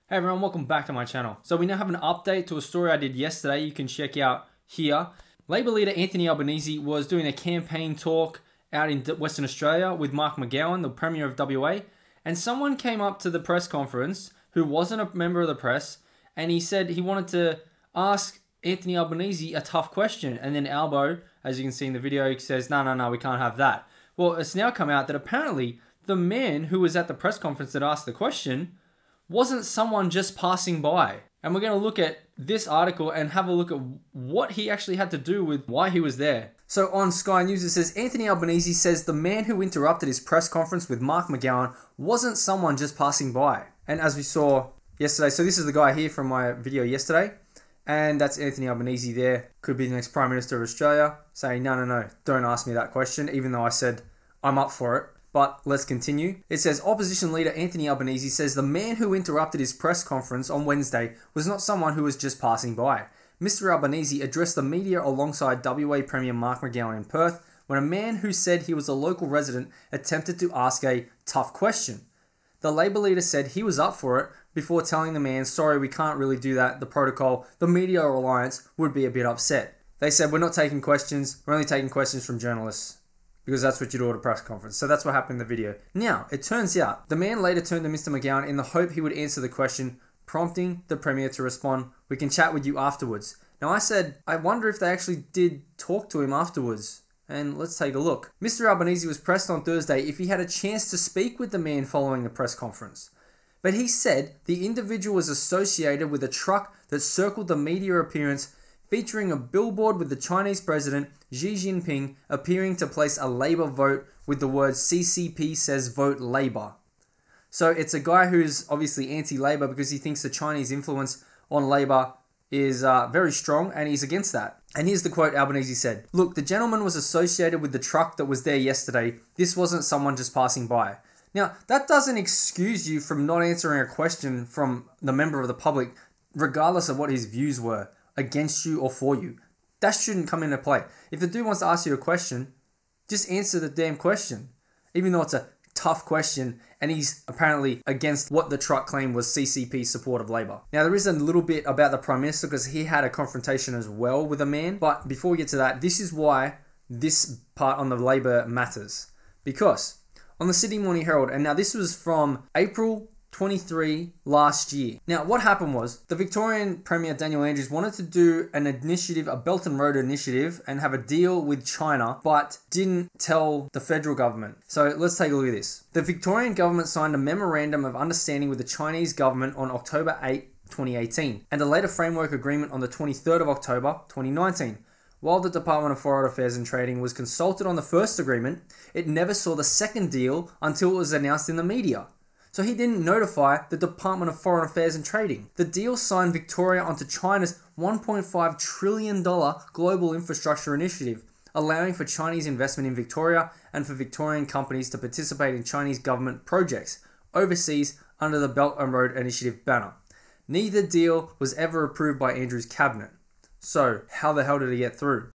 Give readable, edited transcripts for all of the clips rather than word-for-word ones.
Hey everyone, welcome back to my channel. So we now have an update to a story I did yesterday you can check out here. Labour leader Anthony Albanese was doing a campaign talk out in Western Australia with Mark McGowan, the Premier of WA, and someone came up to the press conference who wasn't a member of the press, and he said he wanted to ask Anthony Albanese a tough question, and then Albo, as you can see in the video, says, no, we can't have that. Well, it's now come out that apparently the man who was at the press conference that asked the question wasn't someone just passing by. And we're going to look at this article and have a look at what he actually had to do with why he was there. So on Sky News it says, Anthony Albanese says the man who interrupted his press conference with Mark McGowan wasn't someone just passing by. And as we saw yesterday, so this is the guy here from my video yesterday, and that's Anthony Albanese there. Could be the next Prime Minister of Australia, saying, no, don't ask me that question, even though I said I'm up for it. But let's continue. It says, opposition leader Anthony Albanese says the man who interrupted his press conference on Wednesday was not someone who was just passing by. Mr. Albanese addressed the media alongside WA Premier Mark McGowan in Perth when a man who said he was a local resident attempted to ask a tough question. The Labour leader said he was up for it before telling the man, sorry, we can't really do that, the protocol, the Media Alliance would be a bit upset. They said, we're not taking questions, we're only taking questions from journalists. Because that's what you do at a press conference. So that's what happened in the video. Now, it turns out, the man later turned to Mr. McGowan in the hope he would answer the question, prompting the Premier to respond, we can chat with you afterwards. Now I said, I wonder if they actually did talk to him afterwards. And let's take a look. Mr. Albanese was pressed on Thursday if he had a chance to speak with the man following the press conference. But he said the individual was associated with a truck that circled the media appearance featuring a billboard with the Chinese president Xi Jinping appearing to place a Labour vote with the words CCP says vote Labour. So it's a guy who's obviously anti-Labour because he thinks the Chinese influence on Labour is very strong and he's against that. And here's the quote Albanese said, look, the gentleman was associated with the truck that was there yesterday. This wasn't someone just passing by. Now, that doesn't excuse you from not answering a question from the member of the public, regardless of what his views were, against you or for you. That shouldn't come into play. If the dude wants to ask you a question, just answer the damn question. Even though it's a tough question and he's apparently against what the truck claimed was CCP support of Labour. Now there is a little bit about the Prime Minister because he had a confrontation as well with a man. But before we get to that, this is why this part on the Labour matters. Because on the Sydney Morning Herald, and now this was from April 23 last year. Now what happened was the Victorian Premier DanielJames wanted to do an initiative, a Belt and Road initiative, and have a deal with China, but didn't tell the federal government. So let's take a look at this. The Victorian government signed a memorandum of understanding with the Chinese government on October 8, 2018, and a later framework agreement on the 23rd of October 2019. While the Department of Foreign Affairs and Trading was consulted on the first agreement, it never saw the second deal until it was announced in the media. So he didn't notify the Department of Foreign Affairs and Trading. The deal signed Victoria onto China's $1.5 trillion global infrastructure initiative, allowing for Chinese investment in Victoria and for Victorian companies to participate in Chinese government projects overseas under the Belt and Road Initiative banner. Neither deal was ever approved by Andrew's cabinet. So how the hell did he get through?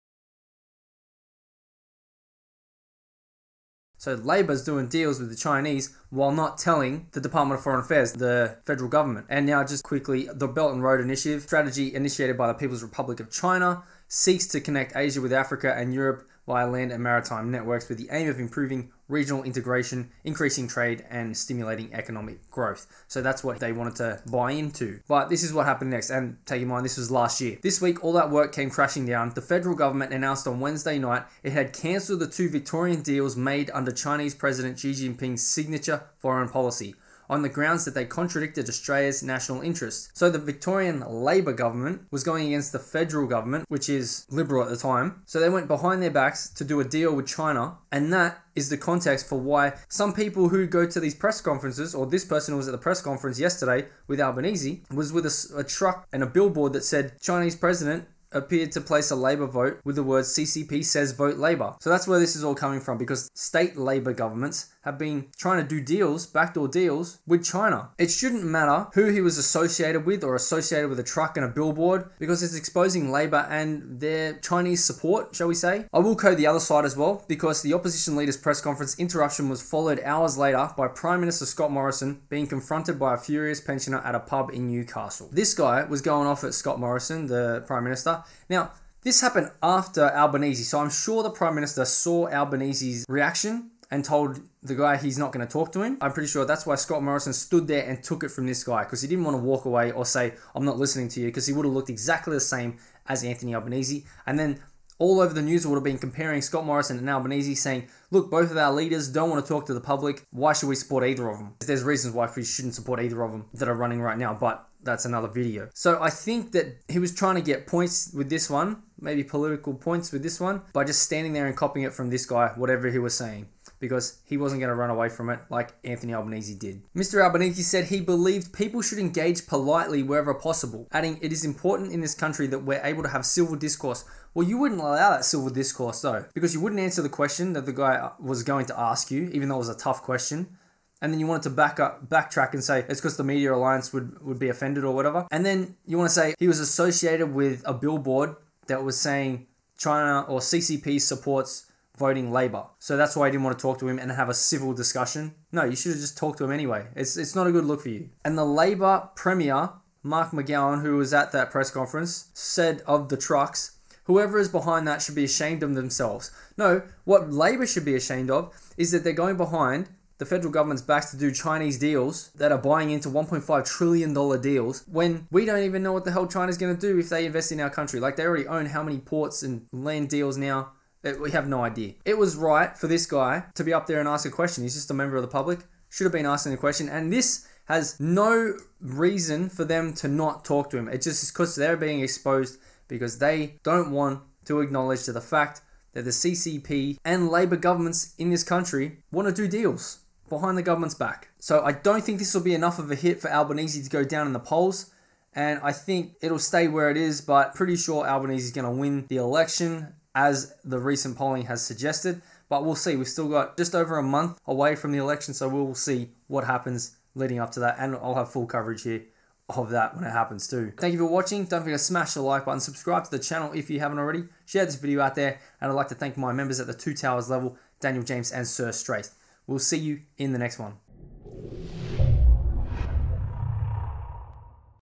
So Labour's doing deals with the Chinese while not telling the Department of Foreign Affairs, the federal government. And now just quickly, the Belt and Road Initiative, strategy initiated by the People's Republic of China, seeks to connect Asia with Africa and Europe via land and maritime networks with the aim of improving regional integration, increasing trade and stimulating economic growth. So that's what they wanted to buy into. But this is what happened next, and take in mind this was last year. This week all that work came crashing down. The federal government announced on Wednesday night it had cancelled the 2 Victorian deals made under Chinese President Xi Jinping's signature foreign policy, on the grounds that they contradicted Australia's national interest. So the Victorian Labour government was going against the federal government, which is Liberal at the time. So they went behind their backs to do a deal with China, and that is the context for why some people who go to these press conferences, or this person who was at the press conference yesterday with Albanese, was with a truck and a billboard that said Chinese president appeared to place a Labour vote with the words CCP says vote Labour. So that's where this is all coming from, because state Labour governments have been trying to do deals, backdoor deals, with China. It shouldn't matter who he was associated with or associated with a truck and a billboard, because it's exposing Labour and their Chinese support, shall we say. I will code the other side as well, because the opposition leader's press conference interruption was followed hours later by Prime Minister Scott Morrison being confronted by a furious pensioner at a pub in Newcastle. This guy was going off at Scott Morrison, the Prime Minister. Now, this happened after Albanese, so I'm sure the Prime Minister saw Albanese's reaction and told the guy he's not going to talk to him. I'm pretty sure that's why Scott Morrison stood there and took it from this guy, because he didn't want to walk away or say, I'm not listening to you, because he would have looked exactly the same as Anthony Albanese. And then all over the news would have been comparing Scott Morrison and Albanese, saying, look, both of our leaders don't want to talk to the public. Why should we support either of them? There's reasons why we shouldn't support either of them that are running right now, but that's another video. So I think that he was trying to get points with this one, maybe political points with this one, by just standing there and copying it from this guy, whatever he was saying, because he wasn't going to run away from it like Anthony Albanese did. Mr. Albanese said he believed people should engage politely wherever possible, adding, it is important in this country that we're able to have civil discourse. Well, you wouldn't allow that civil discourse though, because you wouldn't answer the question that the guy was going to ask you, even though it was a tough question. And then you wanted to backtrack and say it's because the media alliance would be offended or whatever. And then you want to say he was associated with a billboard that was saying China or CCP supports voting Labour. So that's why I didn't want to talk to him and have a civil discussion. No, you should have just talked to him anyway. It's not a good look for you. And the Labour Premier, Mark McGowan, who was at that press conference, said of the trucks, whoever is behind that should be ashamed of themselves. No, what Labour should be ashamed of is that they're going behind the federal government's backs to do Chinese deals that are buying into $1.5 trillion deals when we don't even know what the hell China's going to do if they invest in our country. Like, they already own how many ports and land deals now? We have no idea. It was right for this guy to be up there and ask a question. He's just a member of the public. Should have been asking a question. And this has no reason for them to not talk to him. It's just because they're being exposed because they don't want to acknowledge to the fact that the CCP and Labour governments in this country want to do deals behind the government's back. So I don't think this will be enough of a hit for Albanese to go down in the polls. And I think it'll stay where it is, but pretty sure Albanese is going to win the election as the recent polling has suggested. But we'll see. We've still got just over a month away from the election, so we'll see what happens leading up to that. And I'll have full coverage here of that when it happens too. Thank you for watching. Don't forget to smash the like button, subscribe to the channel if you haven't already, share this video out there, and I'd like to thank my members at the Two Towers level, Daniel James and Sir Straith. We'll see you in the next one.